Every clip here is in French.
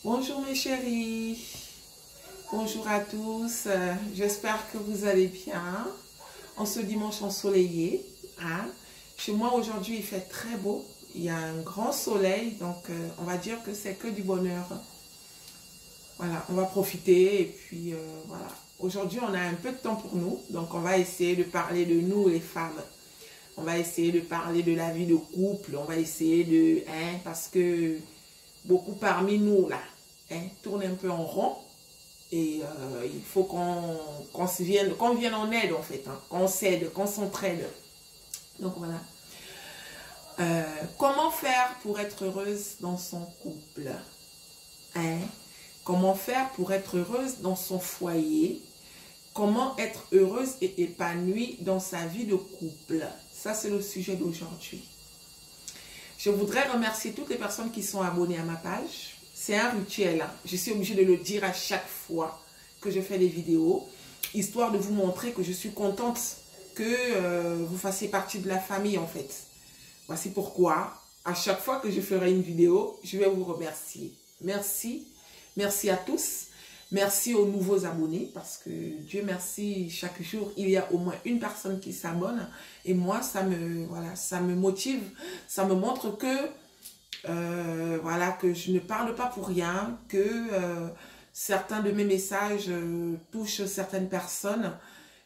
Bonjour mes chéris, bonjour à tous, j'espère que vous allez bien en ce dimanche ensoleillé. Hein. Chez moi aujourd'hui il fait très beau, il y a un grand soleil, donc on va dire que c'est que du bonheur. Voilà, on va profiter et puis voilà. Aujourd'hui on a un peu de temps pour nous, donc on va essayer de parler de nous les femmes. On va essayer de parler de la vie de couple, on va essayer de... Hein, parce que beaucoup parmi nous là, hein, tournent un peu en rond. Et il faut qu'on vienne en aide en fait, hein, qu'on s'aide, qu'on s'entraide. Donc voilà. Comment faire pour être heureuse dans son couple, hein? Comment faire pour être heureuse dans son foyer? Comment être heureuse et épanouie dans sa vie de couple? Ça, c'est le sujet d'aujourd'hui. Je voudrais remercier toutes les personnes qui sont abonnées à ma page. C'est un rituel. Hein. Je suis obligée de le dire à chaque fois que je fais des vidéos, histoire de vous montrer que je suis contente que vous fassiez partie de la famille en fait. Voici pourquoi, à chaque fois que je ferai une vidéo, je vais vous remercier. Merci. Merci à tous. Merci aux nouveaux abonnés parce que Dieu merci, chaque jour, il y a au moins une personne qui s'abonne. Et moi, ça me motive, ça me montre que, voilà, que je ne parle pas pour rien, que certains de mes messages touchent certaines personnes.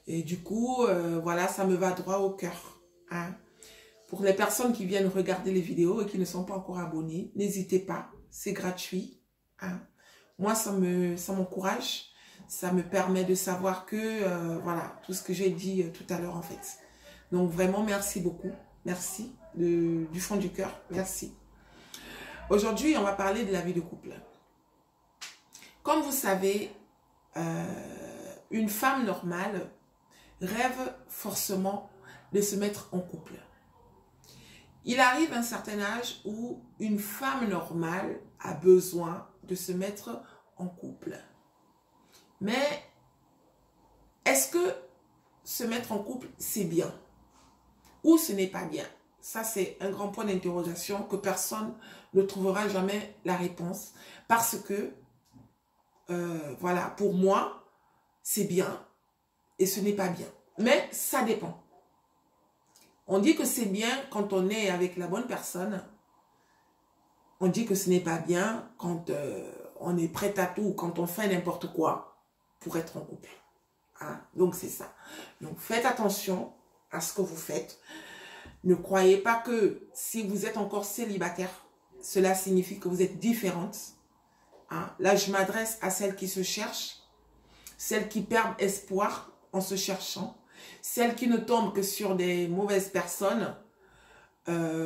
Et du coup, voilà, ça me va droit au cœur. Hein. Pour les personnes qui viennent regarder les vidéos et qui ne sont pas encore abonnées, n'hésitez pas, c'est gratuit. Hein. Moi, ça m'encourage, ça me permet de savoir que, voilà, tout ce que j'ai dit tout à l'heure en fait. Donc vraiment, merci beaucoup. Merci du fond du cœur. Merci. Aujourd'hui, on va parler de la vie de couple. Comme vous savez, une femme normale rêve forcément de se mettre en couple. Il arrive un certain âge où une femme normale a besoin de se mettre en couple. Mais est-ce que se mettre en couple, c'est bien? Ou ce n'est pas bien? Ça, c'est un grand point d'interrogation que personne ne trouvera jamais la réponse. Parce que, voilà, pour moi, c'est bien et ce n'est pas bien. Mais ça dépend. On dit que c'est bien quand on est avec la bonne personne. On dit que ce n'est pas bien quand on est prêt à tout, quand on fait n'importe quoi pour être en couple. Hein? Donc c'est ça. Donc faites attention à ce que vous faites. Ne croyez pas que si vous êtes encore célibataire, cela signifie que vous êtes différente. Hein? Là, je m'adresse à celles qui se cherchent, celles qui perdent espoir en se cherchant, celles qui ne tombent que sur des mauvaises personnes.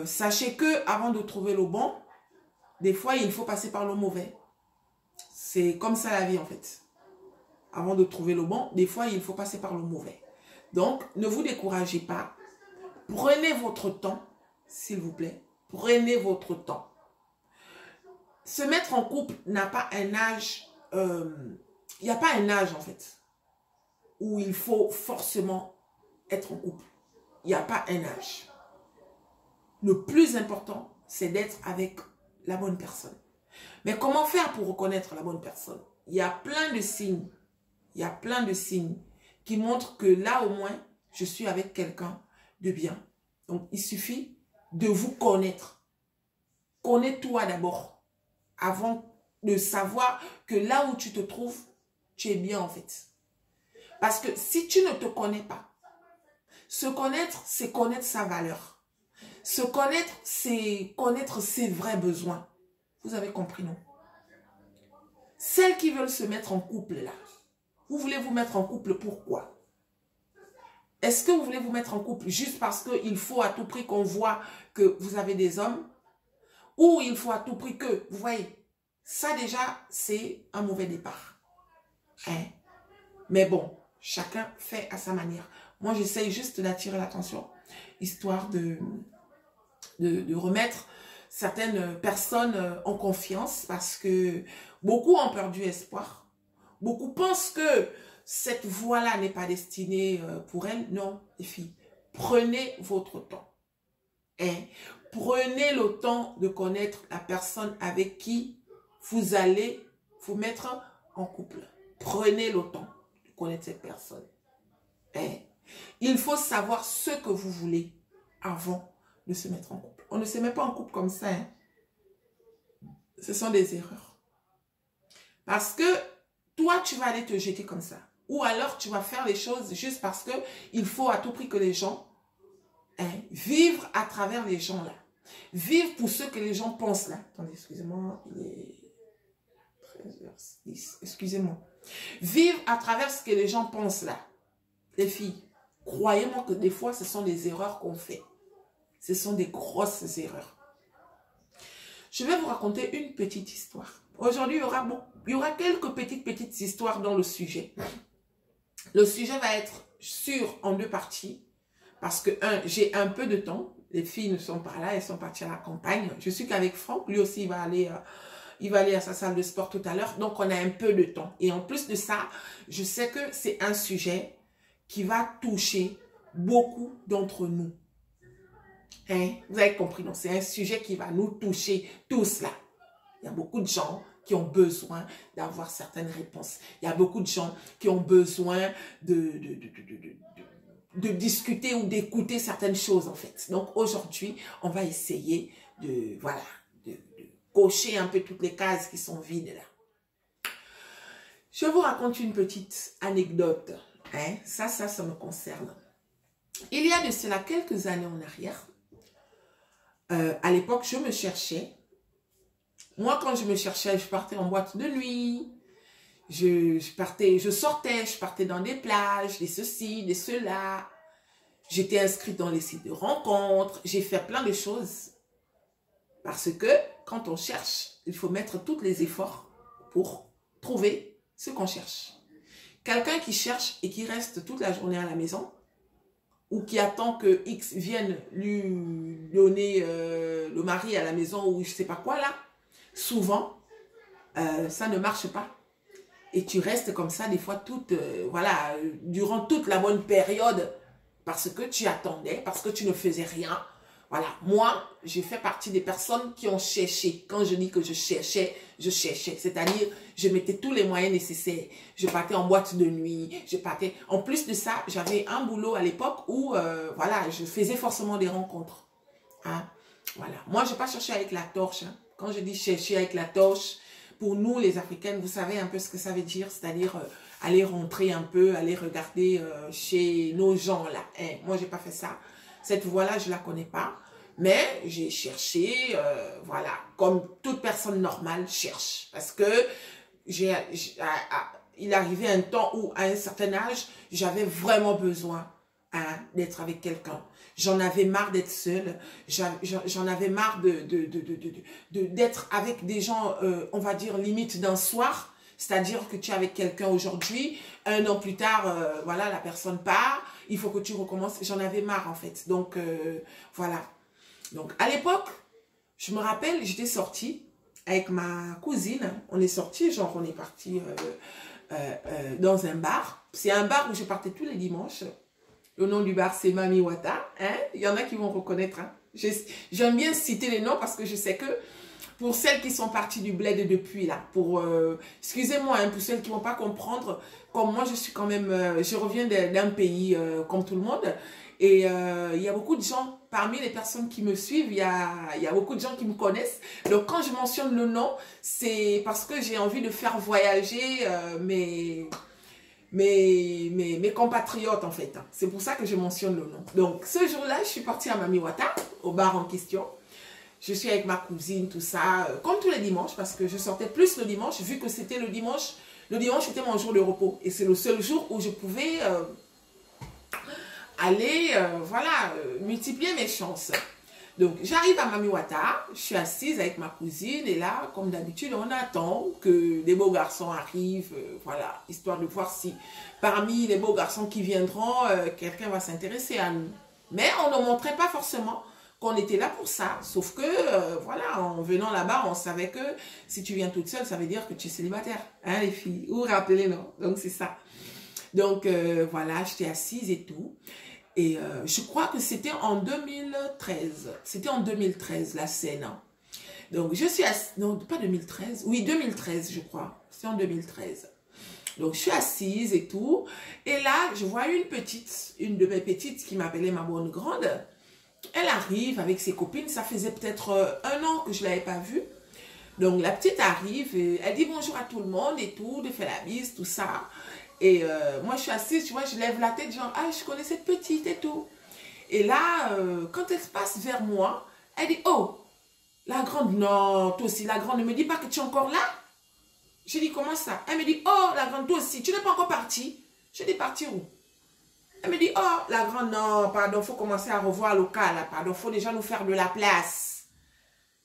Sachez que avant de trouver le bon, des fois, il faut passer par le mauvais. C'est comme ça la vie, en fait. Avant de trouver le bon, des fois, il faut passer par le mauvais. Donc, ne vous découragez pas. Prenez votre temps, s'il vous plaît. Prenez votre temps. Se mettre en couple n'a pas un âge... il n'y a pas un âge, en fait, où il faut forcément être en couple. Il n'y a pas un âge. Le plus important, c'est d'être avec la bonne personne. Mais comment faire pour reconnaître la bonne personne? Il y a plein de signes. Il y a plein de signes qui montrent que là, au moins, je suis avec quelqu'un de bien. Donc, il suffit de vous connaître. Connais-toi d'abord avant de savoir que là où tu te trouves, tu es bien en fait. Parce que si tu ne te connais pas, se connaître, c'est connaître sa valeur. Se connaître, c'est connaître ses vrais besoins. Vous avez compris, non? Celles qui veulent se mettre en couple, là, vous voulez vous mettre en couple pourquoi? Est-ce que vous voulez vous mettre en couple juste parce qu'il faut à tout prix qu'on voit que vous avez des hommes? Ou il faut à tout prix que, vous voyez, ça déjà, c'est un mauvais départ. Hein? Mais bon, chacun fait à sa manière. Moi, j'essaye juste d'attirer l'attention, histoire de remettre certaines personnes en confiance parce que beaucoup ont perdu espoir. Beaucoup pensent que cette voie-là n'est pas destinée pour elles. Non, les filles, prenez votre temps. Hein? Prenez le temps de connaître la personne avec qui vous allez vous mettre en couple. Prenez le temps de connaître cette personne. Hein? Il faut savoir ce que vous voulez avant de se mettre en couple. On ne se met pas en couple comme ça. Hein? Ce sont des erreurs. Parce que toi, tu vas aller te jeter comme ça. Ou alors, tu vas faire les choses juste parce que il faut à tout prix que les gens vivent à travers les gens là. Vivre pour ce que les gens pensent là. Attendez, excusez-moi, il est 13h10. Excusez-moi. Vivre à travers ce que les gens pensent là. Les filles, croyez-moi que des fois, ce sont des erreurs qu'on fait. Ce sont des grosses erreurs. Je vais vous raconter une petite histoire. Aujourd'hui, il y aura quelques petites histoires dans le sujet. Le sujet va être sûr en 2 parties. Parce que, j'ai un peu de temps. Les filles ne sont pas là, elles sont parties à la campagne. Je suis qu'avec Franck. Lui aussi, il va aller à sa salle de sport tout à l'heure. Donc, on a un peu de temps. Et en plus de ça, je sais que c'est un sujet qui va toucher beaucoup d'entre nous. Hein? Vous avez compris, non? C'est un sujet qui va nous toucher tous là. Il y a beaucoup de gens qui ont besoin d'avoir certaines réponses. Il y a beaucoup de gens qui ont besoin de discuter ou d'écouter certaines choses en fait. Donc aujourd'hui, on va essayer de cocher un peu toutes les cases qui sont vides là. Je vous raconte une petite anecdote. Hein? Ça me concerne. Il y a de cela quelques années en arrière, à l'époque, je me cherchais. Moi, quand je me cherchais, je partais en boîte de nuit. Je sortais, je partais dans des plages, des ceci, des cela. J'étais inscrite dans les sites de rencontres. J'ai fait plein de choses. Parce que quand on cherche, il faut mettre tous les efforts pour trouver ce qu'on cherche. Quelqu'un qui cherche et qui reste toute la journée à la maison, ou qui attend que X vienne lui donner le mari à la maison ou je sais pas quoi là, souvent, ça ne marche pas. Et tu restes comme ça des fois durant toute la bonne période parce que tu attendais, parce que tu ne faisais rien. Voilà, moi, j'ai fait partie des personnes qui ont cherché. Quand je dis que je cherchais. C'est-à-dire, je mettais tous les moyens nécessaires. Je partais en boîte de nuit, En plus de ça, j'avais un boulot à l'époque où, je faisais forcément des rencontres. Hein? Voilà, moi, je n'ai pas cherché avec la torche. Hein. Quand je dis chercher avec la torche, pour nous, les Africaines, vous savez un peu ce que ça veut dire, c'est-à-dire aller rentrer un peu, aller regarder chez nos gens là. Hein? Moi, je n'ai pas fait ça. Cette voie-là, je ne la connais pas. Mais j'ai cherché, comme toute personne normale cherche. Parce que il arrivait un temps où, à un certain âge, j'avais vraiment besoin d'être avec quelqu'un. J'en avais marre d'être seule. J'en avais marre d'être avec des gens, on va dire, limite d'un soir. C'est-à-dire que tu es avec quelqu'un aujourd'hui, 1 an plus tard, la personne part, il faut que tu recommences. J'en avais marre en fait. Donc, voilà. Donc, à l'époque, je me rappelle, j'étais sortie avec ma cousine. On est sorti, on est parti dans un bar. C'est un bar où je partais tous les dimanches. Le nom du bar, c'est Mami Wata. Hein? Il y en a qui vont reconnaître. Hein? J'aime bien citer les noms parce que je sais que pour celles qui sont parties du bled depuis là, excusez-moi, hein, pour celles qui ne vont pas comprendre, comme moi je suis quand même, je reviens d'un pays comme tout le monde, et il y a beaucoup de gens, parmi les personnes qui me suivent, il y a beaucoup de gens qui me connaissent, donc quand je mentionne le nom, c'est parce que j'ai envie de faire voyager mes compatriotes en fait, hein. C'est pour ça que je mentionne le nom. Donc ce jour-là, je suis partie à Mami Wata, au bar en question. Je suis avec ma cousine, tout ça, comme tous les dimanches, parce que je sortais plus le dimanche, vu que c'était le dimanche. Le dimanche, c'était mon jour de repos. Et c'est le seul jour où je pouvais aller, multiplier mes chances. Donc, j'arrive à Mami Wata, je suis assise avec ma cousine, et là, comme d'habitude, on attend que des beaux garçons arrivent, histoire de voir si parmi les beaux garçons qui viendront, quelqu'un va s'intéresser à nous. Mais on ne montrait pas forcément qu'on était là pour ça, sauf que, en venant là-bas, on savait que si tu viens toute seule, ça veut dire que tu es célibataire, hein les filles, ou rappelez, non, donc c'est ça. Donc, j'étais assise et tout, et je crois que c'était en 2013, la scène. Donc, je suis assise, non, pas 2013, oui, 2013, je crois. C'est en 2013. Donc, je suis assise et tout. Et là, je vois une de mes petites qui m'appelait ma bonne grande. Elle arrive avec ses copines. Ça faisait peut-être 1 an que je ne l'avais pas vue. Donc, la petite arrive et elle dit bonjour à tout le monde et tout, de faire la bise, tout ça. Et moi, je suis assise, tu vois, je lève la tête, genre, ah, je connais cette petite et tout. Et là, quand elle se passe vers moi, elle dit, oh, la grande, non, toi aussi, la grande, ne me dis pas que tu es encore là. Je dis, comment ça? Elle me dit, oh, la grande, toi aussi, tu n'es pas encore partie. Je dis, partir où? Elle me dit, oh, la grande, non, pardon, il faut commencer à revoir le cas, là, pardon, il faut déjà nous faire de la place.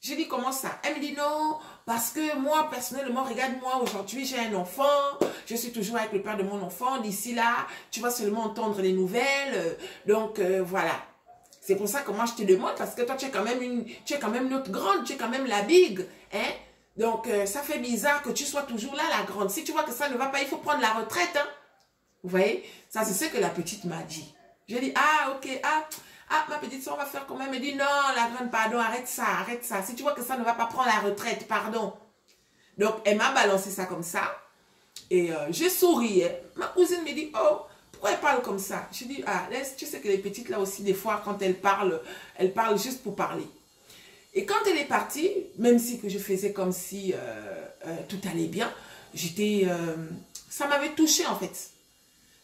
Je dis, comment ça? Elle me dit, non, parce que moi, personnellement, regarde-moi, aujourd'hui, j'ai un enfant, je suis toujours avec le père de mon enfant, d'ici là, tu vas seulement entendre les nouvelles, donc, voilà. C'est pour ça que moi, je te demande, parce que toi, tu es quand même notre grande, tu es quand même la big, hein? Donc, ça fait bizarre que tu sois toujours là, la grande. Si tu vois que ça ne va pas, il faut prendre la retraite, hein? Vous voyez? Ça, c'est ce que la petite m'a dit. Je dis, ah, ok, ma petite soeur, on va faire comment? Elle me dit, non, la grande, pardon, arrête ça, arrête ça. Si tu vois que ça ne va pas prendre la retraite, pardon. Donc, elle m'a balancé ça comme ça. Et je souriais. Ma cousine me dit, oh, pourquoi elle parle comme ça? Je dis, ah, laisse, tu sais que les petites, là aussi, des fois, quand elles parlent juste pour parler. Et quand elle est partie, même si que je faisais comme si tout allait bien, ça m'avait touchée en fait.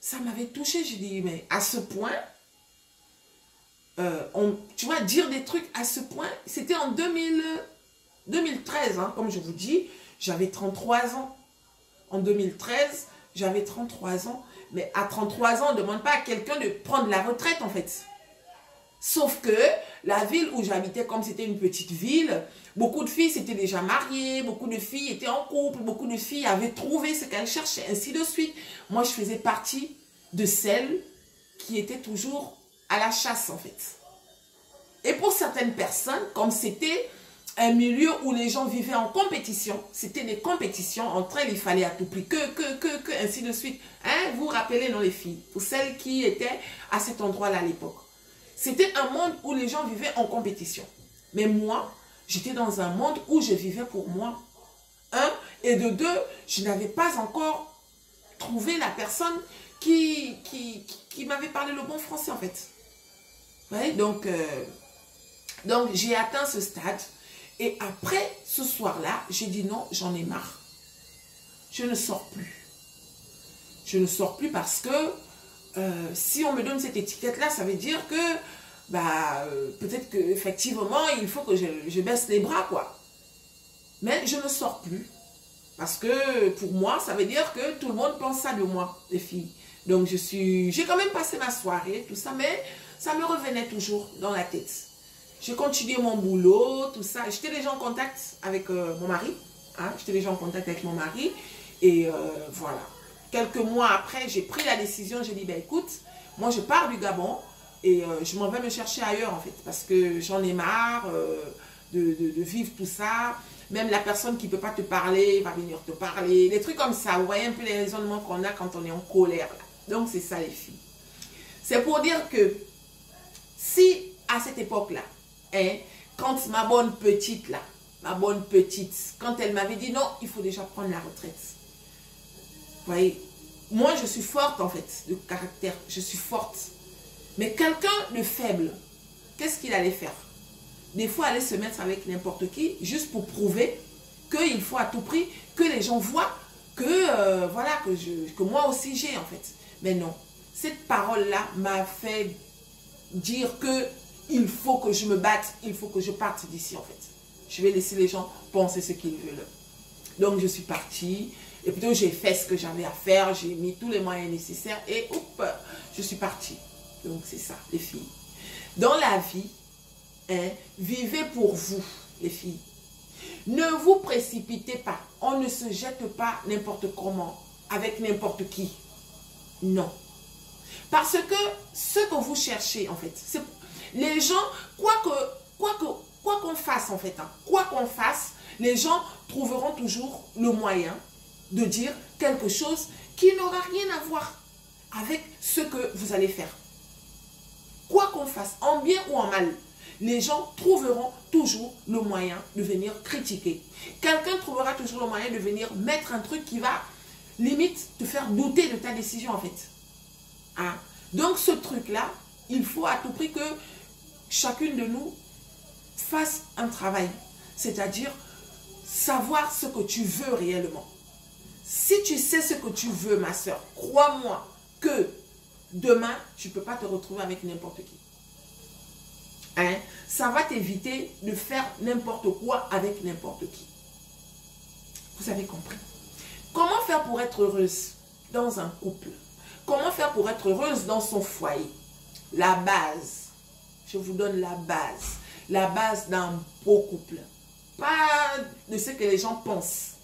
Ça m'avait touchée, je dis, mais à ce point, tu vois, dire des trucs à ce point, c'était en 2013, hein, comme je vous dis, j'avais 33 ans. En 2013, j'avais 33 ans. Mais à 33 ans, on ne demande pas à quelqu'un de prendre la retraite en fait. Sauf que la ville où j'habitais, comme c'était une petite ville, beaucoup de filles s'étaient déjà mariées, beaucoup de filles étaient en couple, beaucoup de filles avaient trouvé ce qu'elles cherchaient, ainsi de suite. Moi, je faisais partie de celles qui étaient toujours à la chasse, en fait. Et pour certaines personnes, comme c'était un milieu où les gens vivaient en compétition, c'était des compétitions entre elles, il fallait à tout prix ainsi de suite. Hein, vous vous rappelez, non, les filles, pour celles qui étaient à cet endroit-là à l'époque. C'était un monde où les gens vivaient en compétition. Mais moi, j'étais dans un monde où je vivais pour moi. Un, et de deux, je n'avais pas encore trouvé la personne qui m'avait parlé le bon français, en fait. Ouais, donc j'ai atteint ce stade. Et après ce soir-là, j'ai dit non, j'en ai marre. Je ne sors plus. Je ne sors plus parce que si on me donne cette étiquette-là, ça veut dire que peut-être qu'effectivement, il faut que je baisse les bras, quoi. Mais je ne sors plus. Parce que pour moi, ça veut dire que tout le monde pense ça de moi, les filles. Donc, j'ai quand même passé ma soirée, tout ça, mais ça me revenait toujours dans la tête. J'ai continué mon boulot, tout ça. J'étais déjà en contact avec mon mari. Hein? J'étais déjà en contact avec mon mari. Et voilà. Quelques mois après, j'ai pris la décision. J'ai dit, ben écoute, moi je pars du Gabon et je m'en vais me chercher ailleurs en fait. Parce que j'en ai marre de vivre tout ça. Même la personne qui ne peut pas te parler va venir te parler. Des trucs comme ça. Vous voyez un peu les raisonnements qu'on a quand on est en colère. Là. Donc c'est ça les filles. C'est pour dire que si à cette époque-là, hein, quand ma bonne petite là, quand elle m'avait dit non, il faut déjà prendre la retraite. Vous voyez, moi je suis forte en fait, de caractère, je suis forte. Mais quelqu'un de faible, qu'est-ce qu'il allait faire? Des fois, aller se mettre avec n'importe qui, juste pour prouver qu'il faut à tout prix que les gens voient que, voilà, que moi aussi j'ai en fait. Mais non, cette parole-là m'a fait dire que il faut que je me batte, il faut que je parte d'ici en fait. Je vais laisser les gens penser ce qu'ils veulent. Donc je suis partie, et plutôt j'ai fait ce que j'avais à faire, j'ai mis tous les moyens nécessaires et hop, je suis partie. Donc c'est ça les filles. Dans la vie, hein, vivez pour vous les filles. Ne vous précipitez pas, on ne se jette pas n'importe comment, avec n'importe qui. Non. Parce que ce que vous cherchez en fait, c'est les gens, quoi qu'on fasse en fait, hein, quoi qu'on fasse, les gens trouveront toujours le moyen de dire quelque chose qui n'aura rien à voir avec ce que vous allez faire. Quoi qu'on fasse, en bien ou en mal, les gens trouveront toujours le moyen de venir critiquer. Quelqu'un trouvera toujours le moyen de venir mettre un truc qui va limite te faire douter de ta décision en fait. Hein? Donc ce truc-là, il faut à tout prix que chacune de nous fasse un travail. C'est-à-dire savoir ce que tu veux réellement. Si tu sais ce que tu veux, ma soeur, crois-moi que demain, tu ne peux pas te retrouver avec n'importe qui. Hein? Ça va t'éviter de faire n'importe quoi avec n'importe qui. Vous avez compris? Comment faire pour être heureuse dans un couple? Comment faire pour être heureuse dans son foyer? La base. Je vous donne la base. La base d'un beau couple. Pas de ce que les gens pensent.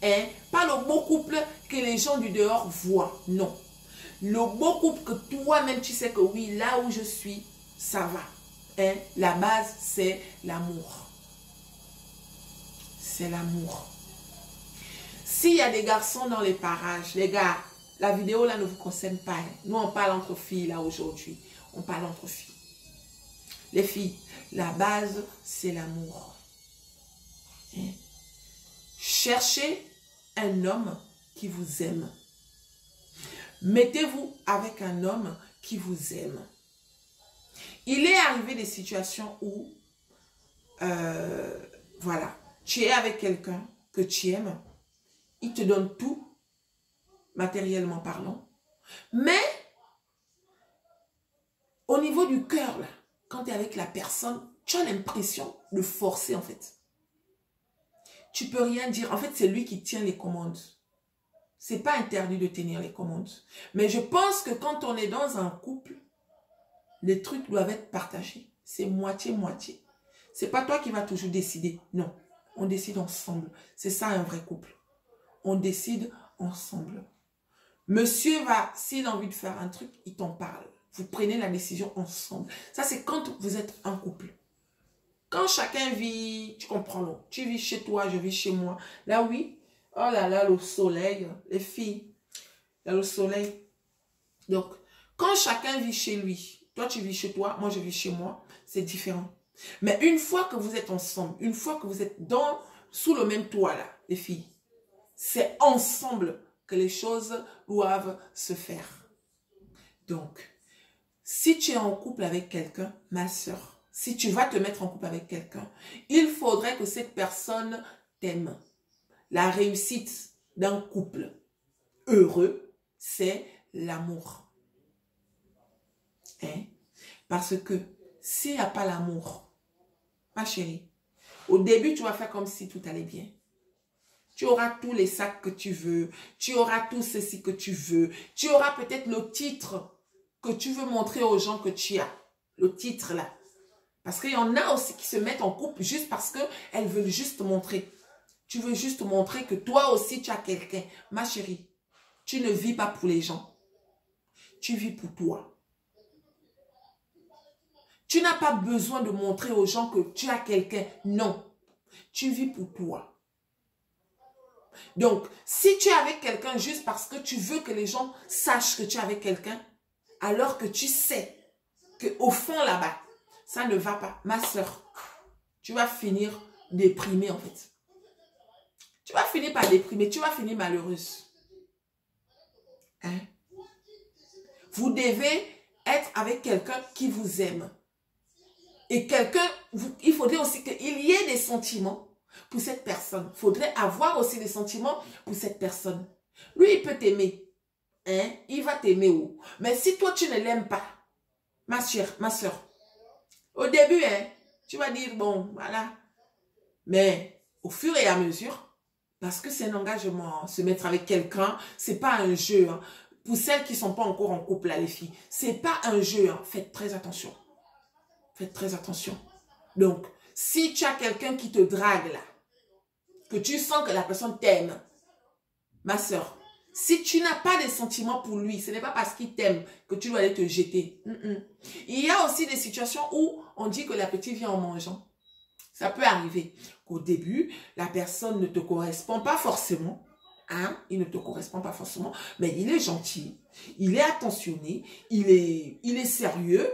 Hein? Pas le beau couple que les gens du dehors voient. Non. Le beau couple que toi-même tu sais que oui, là où je suis, ça va. Hein? La base, c'est l'amour. C'est l'amour. S'il y a des garçons dans les parages, les gars, la vidéo là ne vous concerne pas. Hein? Nous, on parle entre filles là aujourd'hui. On parle entre filles. Les filles, la base, c'est l'amour. Hein? Cherchez un homme qui vous aime. Mettez-vous avec un homme qui vous aime. Il est arrivé des situations où, voilà, tu es avec quelqu'un que tu aimes, il te donne tout, matériellement parlant, mais au niveau du cœur, là, quand tu es avec la personne, tu as l'impression de forcer en fait. Tu peux rien dire. En fait, c'est lui qui tient les commandes. C'est pas interdit de tenir les commandes. Mais je pense que quand on est dans un couple, les trucs doivent être partagés. C'est moitié-moitié. C'est pas toi qui vas toujours décider. Non. On décide ensemble. C'est ça un vrai couple. On décide ensemble. Monsieur va, s'il a envie de faire un truc, il t'en parle. Vous prenez la décision ensemble. Ça, c'est quand vous êtes un couple. Quand chacun vit, tu comprends, non? Tu vis chez toi, je vis chez moi. Là, oui. Oh là là, le soleil. Les filles. Il y a le soleil. Donc, quand chacun vit chez lui, toi tu vis chez toi, moi je vis chez moi, c'est différent. Mais une fois que vous êtes ensemble, une fois que vous êtes sous le même toit là, les filles, c'est ensemble que les choses doivent se faire. Donc, si tu es en couple avec quelqu'un, ma soeur, si tu vas te mettre en couple avec quelqu'un, il faudrait que cette personne t'aime. La réussite d'un couple heureux, c'est l'amour. Hein? Parce que s'il n'y a pas l'amour, ma chérie, au début, tu vas faire comme si tout allait bien. Tu auras tous les sacs que tu veux, tu auras tout ceci que tu veux, tu auras peut-être le titre que tu veux montrer aux gens que tu as. Le titre là. Parce qu'il y en a aussi qui se mettent en couple juste parce qu'elles veulent juste montrer. Tu veux juste montrer que toi aussi tu as quelqu'un. Ma chérie, tu ne vis pas pour les gens. Tu vis pour toi. Tu n'as pas besoin de montrer aux gens que tu as quelqu'un. Non. Tu vis pour toi. Donc, si tu es avec quelqu'un juste parce que tu veux que les gens sachent que tu es avec quelqu'un, alors que tu sais qu'au fond là-bas, ça ne va pas. Ma soeur, tu vas finir déprimée en fait. Tu vas finir par déprimer, tu vas finir malheureuse. Hein? Vous devez être avec quelqu'un qui vous aime. Et quelqu'un, il faudrait aussi qu'il y ait des sentiments pour cette personne. Il faudrait avoir aussi des sentiments pour cette personne. Lui, il peut t'aimer. Hein? Il va t'aimer. Mais si toi, tu ne l'aimes pas, ma soeur, au début, hein, tu vas dire, bon, voilà. Mais au fur et à mesure, parce que c'est un engagement, se mettre avec quelqu'un, c'est pas un jeu. Hein. Pour celles qui ne sont pas encore en couple, là, les filles, c'est pas un jeu. Hein. Faites très attention. Faites très attention. Donc, si tu as quelqu'un qui te drague là, que tu sens que la personne t'aime, ma soeur, si tu n'as pas de sentiments pour lui, ce n'est pas parce qu'il t'aime que tu dois aller te jeter. Il y a aussi des situations où on dit que l'appétit vient en mangeant. Ça peut arriver qu'au début, la personne ne te correspond pas forcément. Hein? Il ne te correspond pas forcément, mais il est gentil, il est attentionné, il est sérieux.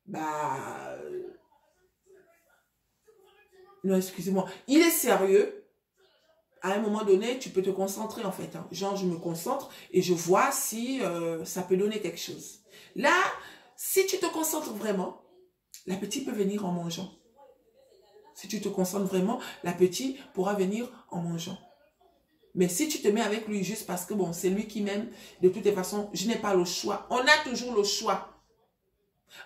Bah, Non, excusez-moi. Il est sérieux. À un moment donné, tu peux te concentrer en fait. Hein. Genre, je me concentre et je vois si ça peut donner quelque chose. Là, si tu te concentres vraiment, la petite peut venir en mangeant. Si tu te concentres vraiment, la petite pourra venir en mangeant. Mais si tu te mets avec lui juste parce que bon, c'est lui qui m'aime, de toutes les façons, je n'ai pas le choix. On a toujours le choix.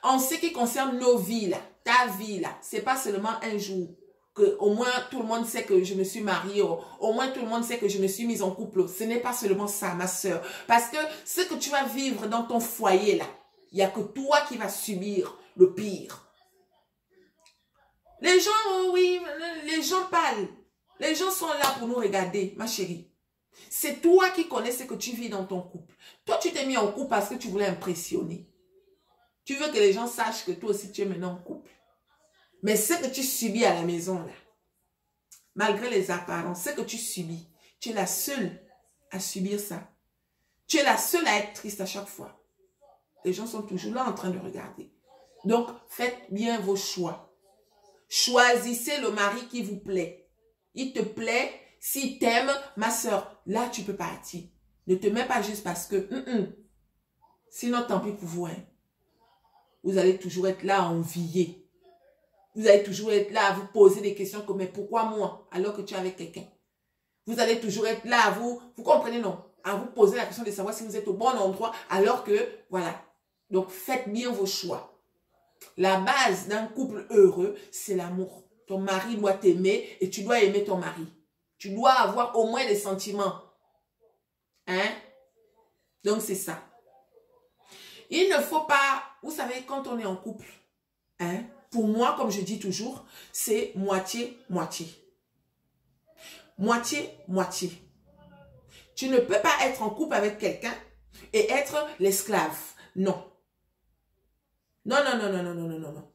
En ce qui concerne nos vies là, ta vie là, c'est pas seulement un jour que au moins tout le monde sait que je me suis mariée, au moins tout le monde sait que je me suis mise en couple. Ce n'est pas seulement ça, ma soeur. Parce que ce que tu vas vivre dans ton foyer là, il n'y a que toi qui vas subir le pire. Les gens, oh oui, les gens parlent. Les gens sont là pour nous regarder, ma chérie. C'est toi qui connais ce que tu vis dans ton couple. Toi, tu t'es mis en couple parce que tu voulais impressionner. Tu veux que les gens sachent que toi aussi, tu es maintenant en couple. Mais ce que tu subis à la maison, là, malgré les apparences, ce que tu subis, tu es la seule à subir ça. Tu es la seule à être triste à chaque fois. Les gens sont toujours là en train de regarder. Donc, faites bien vos choix. Choisissez le mari qui vous plaît. Il te plaît, s'il t'aime, ma soeur, là, tu peux partir. Ne te mets pas juste parce que... Sinon, tant pis pour vous. Hein. Vous allez toujours être là à envier. Vous allez toujours être là à vous poser des questions comme, mais pourquoi moi, alors que tu es avec quelqu'un? Vous allez toujours être là à vous comprenez, non? À vous poser la question de savoir si vous êtes au bon endroit, alors que, voilà. Donc, faites bien vos choix. La base d'un couple heureux, c'est l'amour. Ton mari doit t'aimer et tu dois aimer ton mari. Tu dois avoir au moins des sentiments. Hein? Donc, c'est ça. Il ne faut pas, vous savez, quand on est en couple, hein, pour moi, comme je dis toujours, c'est moitié-moitié. Moitié-moitié. Tu ne peux pas être en couple avec quelqu'un et être l'esclave. Non. Non, non, non, non, non, non, non, non, non.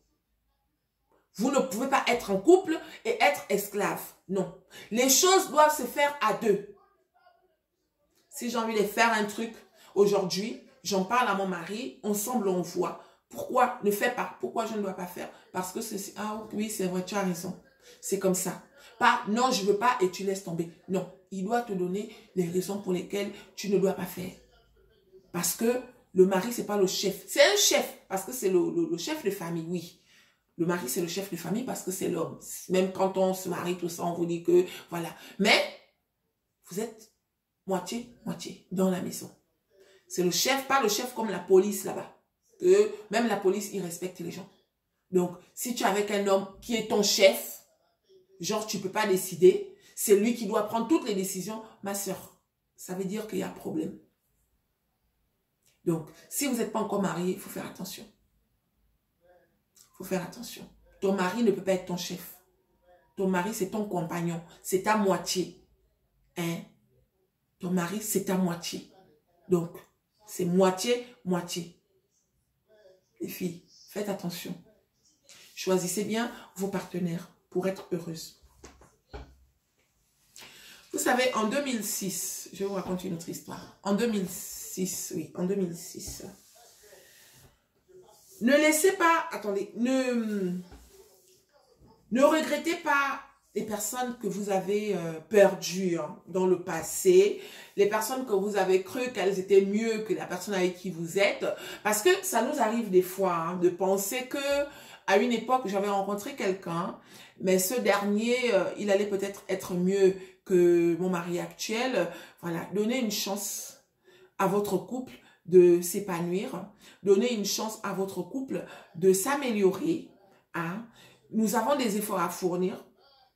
Vous ne pouvez pas être en couple et être esclave. Non. Les choses doivent se faire à deux. Si j'ai envie de faire un truc aujourd'hui, j'en parle à mon mari, ensemble on voit. Pourquoi ne fais pas? Pourquoi je ne dois pas faire? Parce que c'est... Ah oui, c'est vrai, tu as raison. C'est comme ça. Pas, non, je ne veux pas et tu laisses tomber. Non, il doit te donner les raisons pour lesquelles tu ne dois pas faire. Parce que le mari, ce n'est pas le chef. C'est un chef, parce que c'est le chef de famille, oui. Le mari, c'est le chef de famille parce que c'est l'homme. Même quand on se marie, tout ça, on vous dit que, voilà. Mais, vous êtes moitié dans la maison. C'est le chef, pas le chef comme la police là-bas. Que même la police, il respecte les gens. Donc, si tu es avec un homme qui est ton chef, genre tu ne peux pas décider, c'est lui qui doit prendre toutes les décisions, ma soeur, ça veut dire qu'il y a un problème. Donc, si vous n'êtes pas encore marié, il faut faire attention. Il faut faire attention. Ton mari ne peut pas être ton chef. Ton mari, c'est ton compagnon. C'est ta moitié. Hein? Ton mari, c'est ta moitié. Donc, c'est moitié. Les filles, faites attention. Choisissez bien vos partenaires pour être heureuses. Vous savez, en 2006, je vais vous raconter une autre histoire. En 2006, oui, en 2006. Ne laissez pas, attendez, ne regrettez pas les personnes que vous avez perdues dans le passé, les personnes que vous avez cru qu'elles étaient mieux que la personne avec qui vous êtes, parce que ça nous arrive des fois de penser que à une époque j'avais rencontré quelqu'un, mais ce dernier, il allait peut-être être mieux que mon mari actuel. Voilà, donnez une chance à votre couple de s'épanouir, donnez une chance à votre couple de s'améliorer. Hein? Nous avons des efforts à fournir.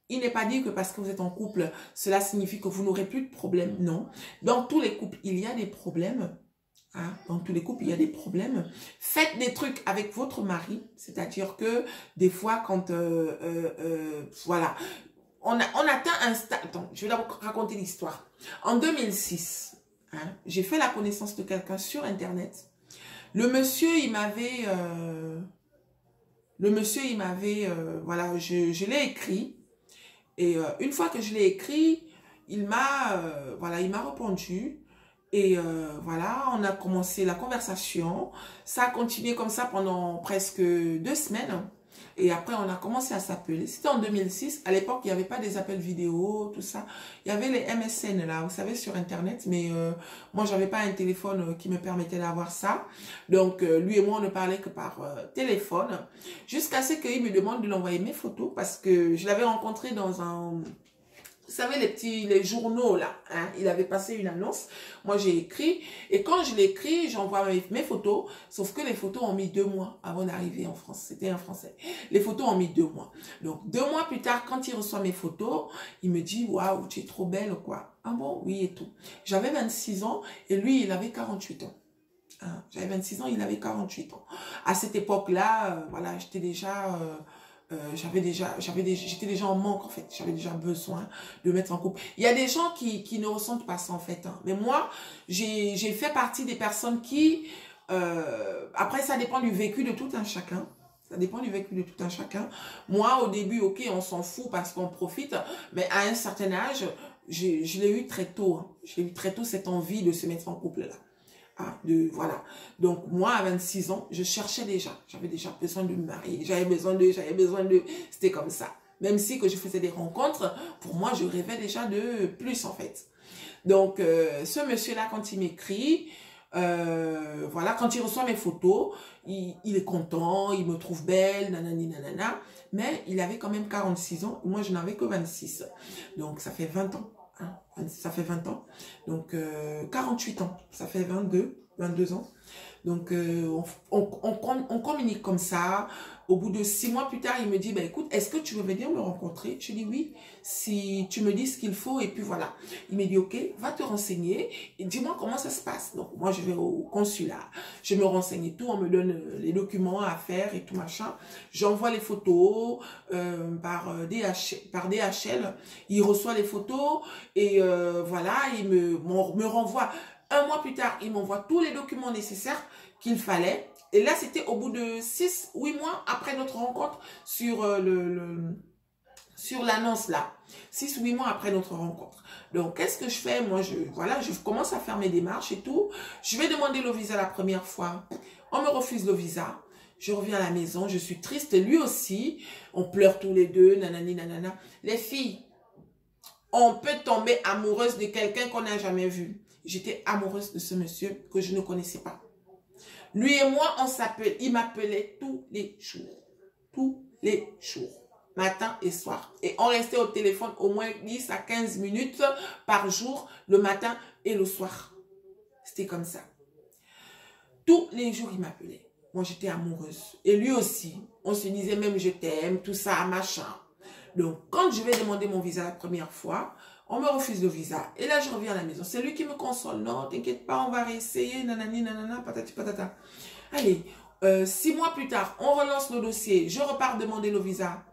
Il n'est pas dit que parce que vous êtes en couple, cela signifie que vous n'aurez plus de problèmes. Non. Dans tous les couples, il y a des problèmes. Hein? Dans tous les couples, il y a des problèmes. Faites des trucs avec votre mari. C'est-à-dire que des fois, quand... voilà. On atteint un stade... Attends, je vais d'abord raconter l'histoire. En 2006, hein, j'ai fait la connaissance de quelqu'un sur Internet. Le monsieur, il m'avait... voilà, je l'ai écrit. Et une fois que je l'ai écrit, il m'a répondu. Et voilà, on a commencé la conversation. Ça a continué comme ça pendant presque 2 semaines. Et après, on a commencé à s'appeler. C'était en 2006. À l'époque, il n'y avait pas des appels vidéo, tout ça. Il y avait les MSN là, vous savez, sur Internet. Mais moi, j'avais pas un téléphone qui me permettait d'avoir ça. Donc, lui et moi, on ne parlait que par téléphone. Jusqu'à ce qu'il me demande de l'envoyer mes photos. Parce que je l'avais rencontré dans un... Vous savez, les journaux, là, hein, il avait passé une annonce. Moi, j'ai écrit. Et quand je l'écris, j'envoie mes photos. Sauf que les photos ont mis 2 mois avant d'arriver en France. C'était un Français. Les photos ont mis 2 mois. Donc, 2 mois plus tard, quand il reçoit mes photos, il me dit, waouh, tu es trop belle, quoi. Ah bon? Oui, et tout. J'avais 26 ans et lui, il avait 48 ans. Hein, j'avais 26 ans, il avait 48 ans. À cette époque-là, voilà, j'étais déjà... j'étais déjà en manque en fait, j'avais déjà besoin de mettre en couple. Il y a des gens qui ne ressentent pas ça en fait, hein. Mais moi, j'ai fait partie des personnes qui, après ça dépend du vécu de tout un chacun, ça dépend du vécu de tout un chacun. Moi au début, ok, on s'en fout parce qu'on profite, mais à un certain âge, je l'ai eu très tôt, hein. J'ai eu très tôt cette envie de se mettre en couple là. Ah, voilà. Donc, moi, à 26 ans, je cherchais déjà. J'avais déjà besoin de me marier. J'avais besoin de... C'était comme ça. Même si que je faisais des rencontres, pour moi, je rêvais déjà de plus, en fait. Donc, ce monsieur-là, quand il m'écrit, voilà, quand il reçoit mes photos, il est content, il me trouve belle, nanani, nanana. Mais il avait quand même 46 ans. Moi, je n'avais que 26. Donc, ça fait 20 ans. Hein, ça fait 20 ans. Donc, 48 ans. Ça fait 22 ans. Donc, on communique comme ça. Au bout de 6 mois plus tard, il me dit, ben écoute, est-ce que tu veux venir me rencontrer? Je dis oui, si tu me dis ce qu'il faut. Et puis voilà. Il me dit, ok, va te renseigner et dis-moi comment ça se passe. Donc, moi, je vais au consulat. Je me renseigne et tout. On me donne les documents à faire et tout machin. J'envoie les photos par DHL. Il reçoit les photos et voilà, il me renvoie. Un mois plus tard, il m'envoie tous les documents nécessaires qu'il fallait. Et là, c'était au bout de 6-8 mois après notre rencontre sur sur l'annonce là. 6 ou 8 mois après notre rencontre. Donc, qu'est-ce que je fais? Moi, voilà, je commence à faire mes démarches et tout. Je vais demander le visa la première fois. On me refuse le visa. Je reviens à la maison, je suis triste. Lui aussi, on pleure tous les deux, nanani, nanana. Les filles, on peut tomber amoureuse de quelqu'un qu'on n'a jamais vu. J'étais amoureuse de ce monsieur que je ne connaissais pas. Lui et moi, on s'appelle. Il m'appelait tous les jours. Tous les jours. Matin et soir. Et on restait au téléphone au moins 10 à 15 minutes par jour, le matin et le soir. C'était comme ça. Tous les jours, il m'appelait. Moi, j'étais amoureuse. Et lui aussi. On se disait même je t'aime, tout ça, machin. Donc, quand je vais demander mon visa la première fois, on me refuse le visa. Et là, je reviens à la maison. C'est lui qui me console. Non, t'inquiète pas, on va réessayer. Nanani, nanana, patati patata. Allez, 6 mois plus tard, on relance le dossier. Je repars demander le visa.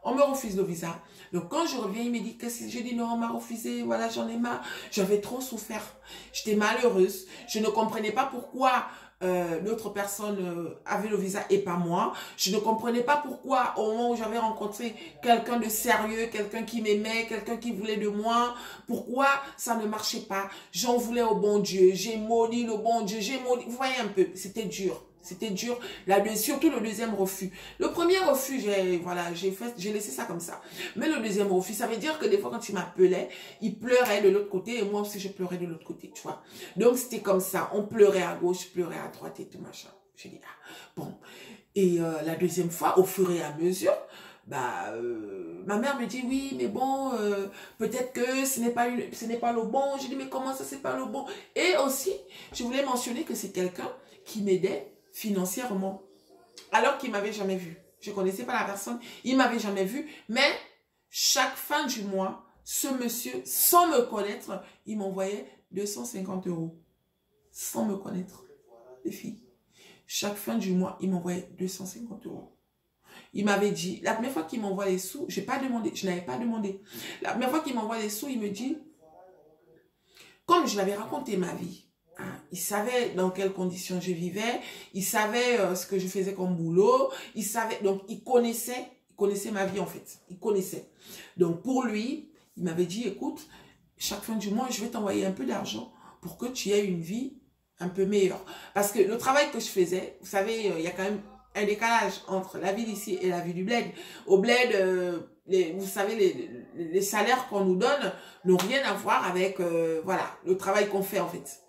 On me refuse le visa. Donc, quand je reviens, il me dit, qu'est-ce que j'ai dit? Non, on m'a refusé. Voilà, j'en ai marre. J'avais trop souffert. J'étais malheureuse. Je ne comprenais pas pourquoi l'autre personne avait le visa et pas moi. Je ne comprenais pas pourquoi au moment où j'avais rencontré quelqu'un de sérieux, quelqu'un qui m'aimait, quelqu'un qui voulait de moi, pourquoi ça ne marchait pas. J'en voulais au bon Dieu. J'ai maudit le bon Dieu. J'ai maudit. Vous voyez un peu, c'était dur. C'était dur, surtout le deuxième refus. Le premier refus, j'ai laissé ça comme ça. Mais le deuxième refus, ça veut dire que des fois, quand il m'appelait, il pleurait de l'autre côté et moi aussi, je pleurais de l'autre côté, tu vois. Donc, c'était comme ça. On pleurait à gauche, pleurait à droite et tout machin. J'ai dit, ah, bon. Et la deuxième fois, au fur et à mesure, ma mère me dit, oui, mais bon, peut-être que ce n'est pas le bon. J'ai dit, mais comment ça, c'est pas le bon? Et aussi, je voulais mentionner que c'est quelqu'un qui m'aidait financièrement, alors qu'il m'avait jamais vu. Je connaissais pas la personne, il m'avait jamais vu, mais chaque fin du mois, ce monsieur, sans me connaître, il m'envoyait 250 €. Sans me connaître, les filles. Chaque fin du mois, il m'envoyait 250 €. Il m'avait dit, la première fois qu'il m'envoie les sous, je n'avais pas demandé. La première fois qu'il m'envoie les sous, il me dit, comme je l'avais raconté ma vie, hein, il savait dans quelles conditions je vivais, il savait ce que je faisais comme boulot, il savait, donc il connaissait ma vie en fait, il connaissait. Donc pour lui, il m'avait dit, écoute, chaque fin du mois, je vais t'envoyer un peu d'argent pour que tu aies une vie un peu meilleure. Parce que le travail que je faisais, vous savez, il y a quand même un décalage entre la vie d'ici et la vie du bled. Au bled, vous savez, les salaires qu'on nous donne n'ont rien à voir avec voilà, le travail qu'on fait en fait.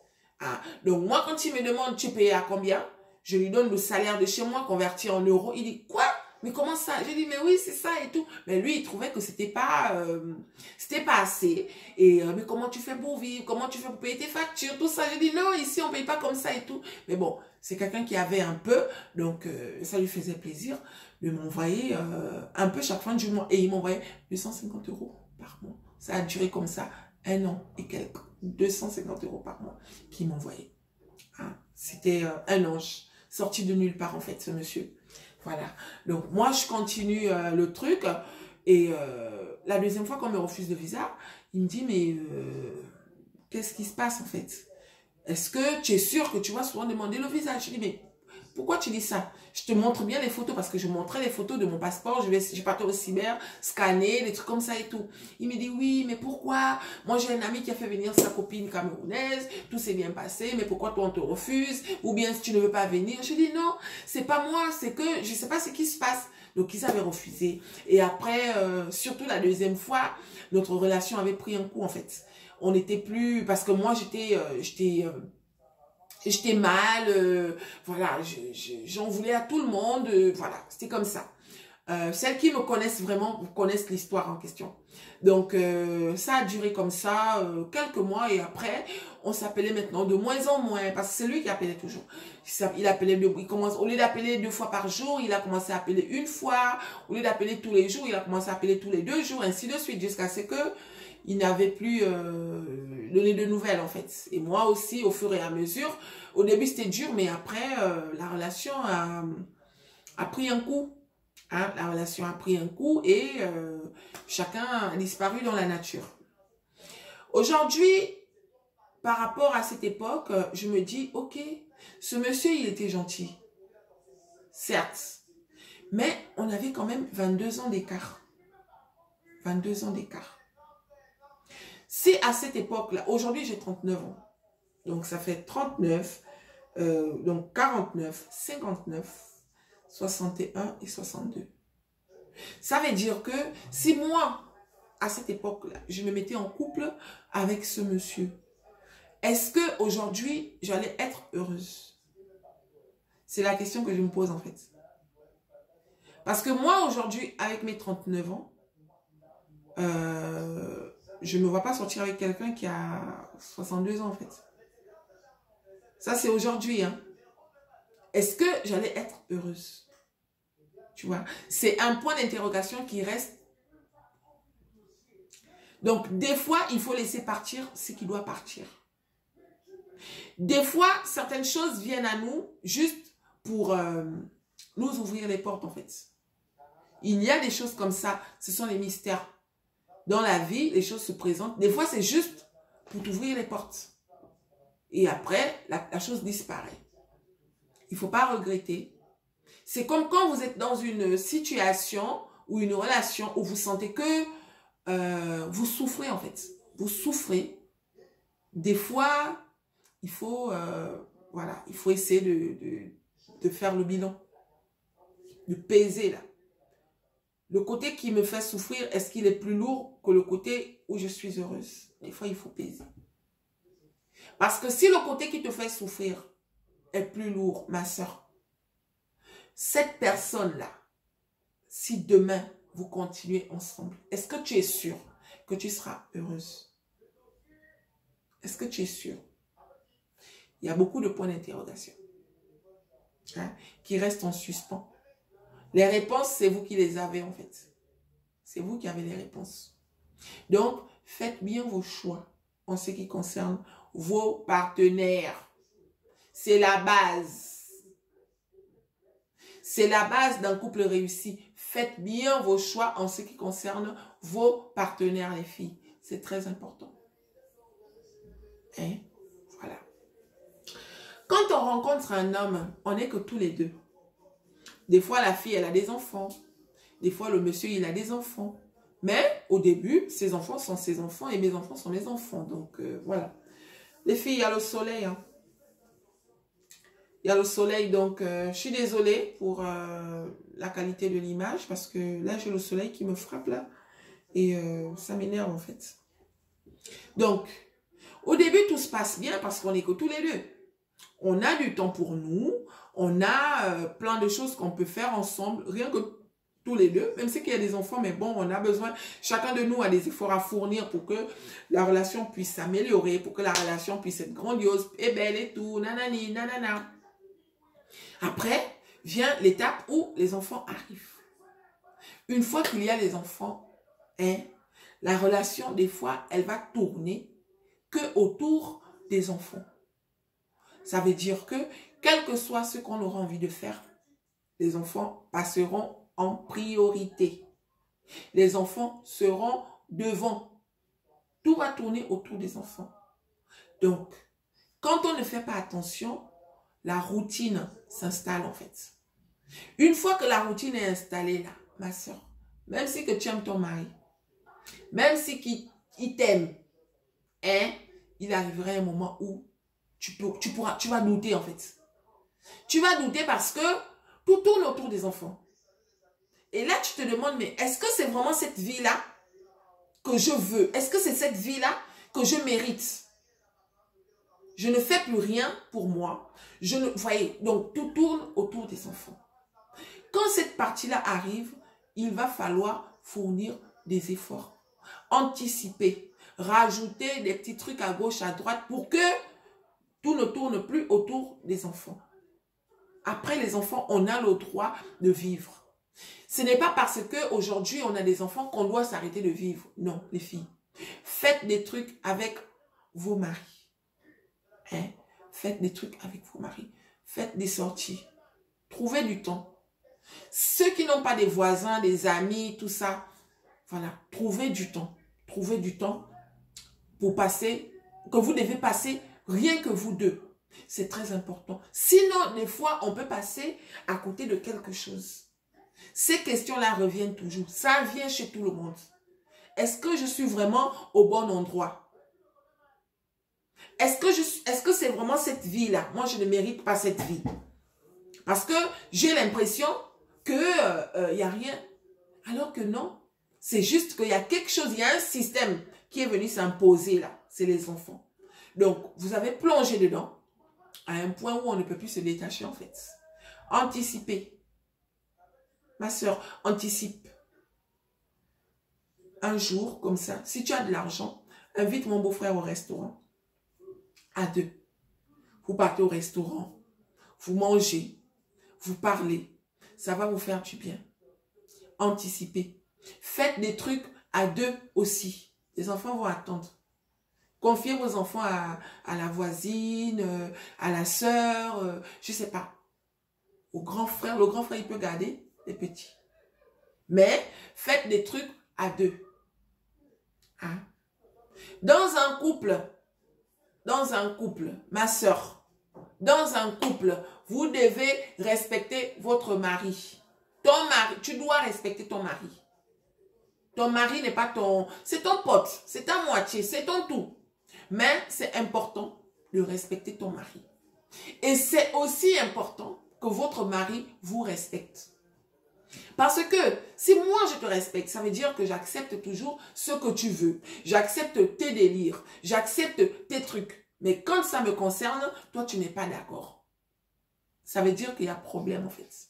Ah, donc moi, quand il me demande tu es payé à combien, je lui donne le salaire de chez moi converti en euros. Il dit quoi? Mais comment ça? J'ai dit mais oui c'est ça et tout. Mais lui il trouvait que c'était pas assez. Et mais comment tu fais pour vivre? Comment tu fais pour payer tes factures? Tout ça. J'ai dit non ici on paye pas comme ça et tout. Mais bon c'est quelqu'un qui avait un peu donc ça lui faisait plaisir de m'envoyer un peu chaque fin du mois et il m'envoyait 250 € par mois. Ça a duré comme ça 1 an et quelques. 250 € par mois qu'il m'envoyait. Hein? C'était un ange sorti de nulle part en fait ce monsieur. Voilà. Donc, moi, je continue le truc. Et la deuxième fois qu'on me refuse le visa, il me dit, mais qu'est-ce qui se passe en fait? Est-ce que tu es sûr que tu vas souvent demander le visa? Je dis, mais pourquoi tu dis ça? Je te montre bien les photos parce que je montrais les photos de mon passeport. Je partais au cyber, scanner, des trucs comme ça et tout. Il me dit, oui, mais pourquoi? Moi, j'ai un ami qui a fait venir sa copine camerounaise. Tout s'est bien passé. Mais pourquoi toi, on te refuse? Ou bien si tu ne veux pas venir? Je dis, non, c'est pas moi. C'est que je ne sais pas ce qui se passe. Donc, ils avaient refusé. Et après, surtout la deuxième fois, notre relation avait pris un coup, en fait. On n'était plus... Parce que moi, j'étais mal, voilà, j'en voulais à tout le monde, voilà, c'était comme ça. Celles qui me connaissent vraiment connaissent l'histoire en question. Donc, ça a duré comme ça quelques mois et après, on s'appelait maintenant de moins en moins parce que c'est lui qui appelait toujours. Il appelait, au lieu d'appeler 2 fois par jour, il a commencé à appeler 1 fois. Au lieu d'appeler tous les jours, il a commencé à appeler tous les 2 jours, ainsi de suite, jusqu'à ce que il n'avait plus donné de nouvelles en fait. Et moi aussi, au fur et à mesure, au début c'était dur, mais après, la relation a pris un coup. Hein, la relation a pris un coup et chacun a disparu dans la nature. Aujourd'hui, par rapport à cette époque, je me dis, ok, ce monsieur, il était gentil. Certes. Mais on avait quand même 22 ans d'écart. 22 ans d'écart. Si à cette époque-là, aujourd'hui j'ai 39 ans, donc ça fait 39, donc 49, 59, 61 et 62. Ça veut dire que si moi, à cette époque-là, je me mettais en couple avec ce monsieur, est-ce qu'aujourd'hui, j'allais être heureuse? C'est la question que je me pose en fait. Parce que moi, aujourd'hui, avec mes 39 ans, je ne me vois pas sortir avec quelqu'un qui a 62 ans en fait. Ça, c'est aujourd'hui. Hein. Est-ce que j'allais être heureuse? Tu vois, c'est un point d'interrogation qui reste. Donc, des fois, il faut laisser partir ce qui doit partir. Des fois, certaines choses viennent à nous juste pour nous ouvrir les portes, en fait. Il y a des choses comme ça. Ce sont les mystères. Dans la vie, les choses se présentent. Des fois, c'est juste pour t'ouvrir les portes. Et après, la chose disparaît. Il ne faut pas regretter. C'est comme quand vous êtes dans une situation ou une relation où vous sentez que vous souffrez en fait. Vous souffrez. Des fois, il faut, voilà, il faut essayer de faire le bilan. De peser là. Le côté qui me fait souffrir, est-ce qu'il est plus lourd que le côté où je suis heureuse? Des fois, il faut peser. Parce que si le côté qui te fait souffrir est plus lourd, ma soeur, cette personne-là, si demain vous continuez ensemble, est-ce que tu es sûr que tu seras heureuse? Est-ce que tu es sûr? Il y a beaucoup de points d'interrogation qui restent en suspens. Les réponses, c'est vous qui les avez en fait. C'est vous qui avez les réponses. Donc, faites bien vos choix en ce qui concerne vos partenaires. C'est la base. C'est la base d'un couple réussi. Faites bien vos choix en ce qui concerne vos partenaires, les filles. C'est très important. Hein? Voilà. Quand on rencontre un homme, on n'est que tous les deux. Des fois, la fille, elle a des enfants. Des fois, le monsieur, il a des enfants. Mais au début, ses enfants sont ses enfants et mes enfants sont mes enfants. Donc, voilà. Les filles, il y a le soleil. Hein. Il y a le soleil, donc je suis désolée pour la qualité de l'image parce que là, j'ai le soleil qui me frappe là et ça m'énerve en fait. Donc, au début, tout se passe bien parce qu'on est que tous les deux. On a du temps pour nous, on a plein de choses qu'on peut faire ensemble, rien que tous les deux, même si il y a des enfants, mais bon, on a besoin, chacun de nous a des efforts à fournir pour que la relation puisse s'améliorer, pour que la relation puisse être grandiose et belle et tout, nanani, nanana. Après, vient l'étape où les enfants arrivent. Une fois qu'il y a les enfants, hein, la relation, des fois, elle va tourner que autour des enfants. Ça veut dire que, quel que soit ce qu'on aura envie de faire, les enfants passeront en priorité. Les enfants seront devant. Tout va tourner autour des enfants. Donc, quand on ne fait pas attention, la routine s'installe en fait. Une fois que la routine est installée là, ma soeur, même si que tu aimes ton mari, même si il t'aime, hein, il arrivera un moment où tu vas douter en fait. Tu vas douter parce que tout tourne autour des enfants. Et là, tu te demandes, mais est-ce que c'est vraiment cette vie-là que je veux? Est-ce que c'est cette vie-là que je mérite? Je ne fais plus rien pour moi. Vous voyez, donc tout tourne autour des enfants. Quand cette partie-là arrive, il va falloir fournir des efforts. Anticiper, rajouter des petits trucs à gauche, à droite pour que tout ne tourne plus autour des enfants. Après les enfants, on a le droit de vivre. Ce n'est pas parce qu'aujourd'hui, on a des enfants qu'on doit s'arrêter de vivre. Non, les filles. Faites des trucs avec vos maris. Hein? Faites des trucs avec vos maris. Faites des sorties. Trouvez du temps. Ceux qui n'ont pas des voisins, des amis, tout ça, voilà, trouvez du temps. Trouvez du temps pour passer, que vous devez passer rien que vous deux. C'est très important. Sinon, des fois, on peut passer à côté de quelque chose. Ces questions-là reviennent toujours. Ça vient chez tout le monde. Est-ce que je suis vraiment au bon endroit? Est-ce que c'est vraiment cette vie-là? Moi, je ne mérite pas cette vie. Parce que j'ai l'impression qu'il n'y a rien. Alors que non. C'est juste qu'il y a quelque chose, il y a un système qui est venu s'imposer là. C'est les enfants. Donc, vous avez plongé dedans à un point où on ne peut plus se détacher en fait. Anticiper. Ma soeur, anticipe. Un jour, comme ça, si tu as de l'argent, invite mon beau-frère au restaurant. À deux. Vous partez au restaurant. Vous mangez. Vous parlez. Ça va vous faire du bien. Anticipez. Faites des trucs à deux aussi. Les enfants vont attendre. Confiez vos enfants à la voisine, à la sœur, je ne sais pas. Au grand frère. Le grand frère, il peut garder les petits. Mais faites des trucs à deux. Hein? Dans un couple, ma soeur, dans un couple, vous devez respecter votre mari. Ton mari, tu dois respecter ton mari. Ton mari n'est pas ton... C'est ton pote, c'est ta moitié, c'est ton tout. Mais c'est important de respecter ton mari. Et c'est aussi important que votre mari vous respecte. Parce que si moi je te respecte, ça veut dire que j'accepte toujours ce que tu veux. J'accepte tes délires, j'accepte tes trucs. Mais quand ça me concerne, toi tu n'es pas d'accord. Ça veut dire qu'il y a problème en fait.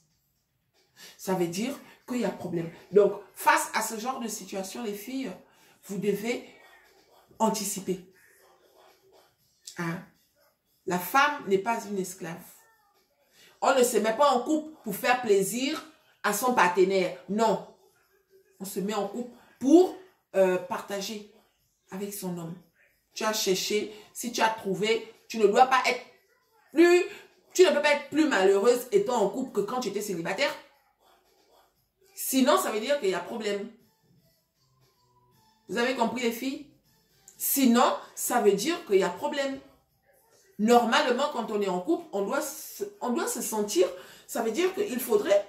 Ça veut dire qu'il y a problème. Donc face à ce genre de situation, les filles, vous devez anticiper. Hein? La femme n'est pas une esclave. On ne se met pas en couple pour faire plaisir à son partenaire. Non. On se met en couple pour partager avec son homme. Tu as cherché, si tu as trouvé, tu ne dois pas être plus, tu ne peux pas être plus malheureuse étant en couple que quand tu étais célibataire. Sinon, ça veut dire qu'il y a problème. Vous avez compris les filles? Sinon, ça veut dire qu'il y a problème. Normalement, quand on est en couple, on doit se sentir, ça veut dire qu'il faudrait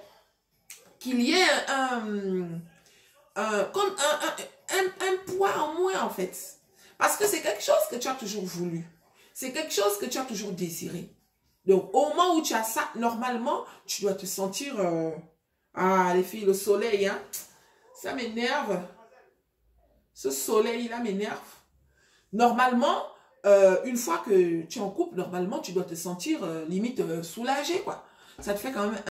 qu'il y ait un poids en moins en fait. Parce que c'est quelque chose que tu as toujours voulu. C'est quelque chose que tu as toujours désiré. Donc, au moment où tu as ça, normalement, tu dois te sentir... ah, les filles, le soleil, hein, ça m'énerve. Ce soleil-là m'énerve. Normalement, une fois que tu es en couple, normalement, tu dois te sentir limite soulagé, quoi. Ça te fait quand même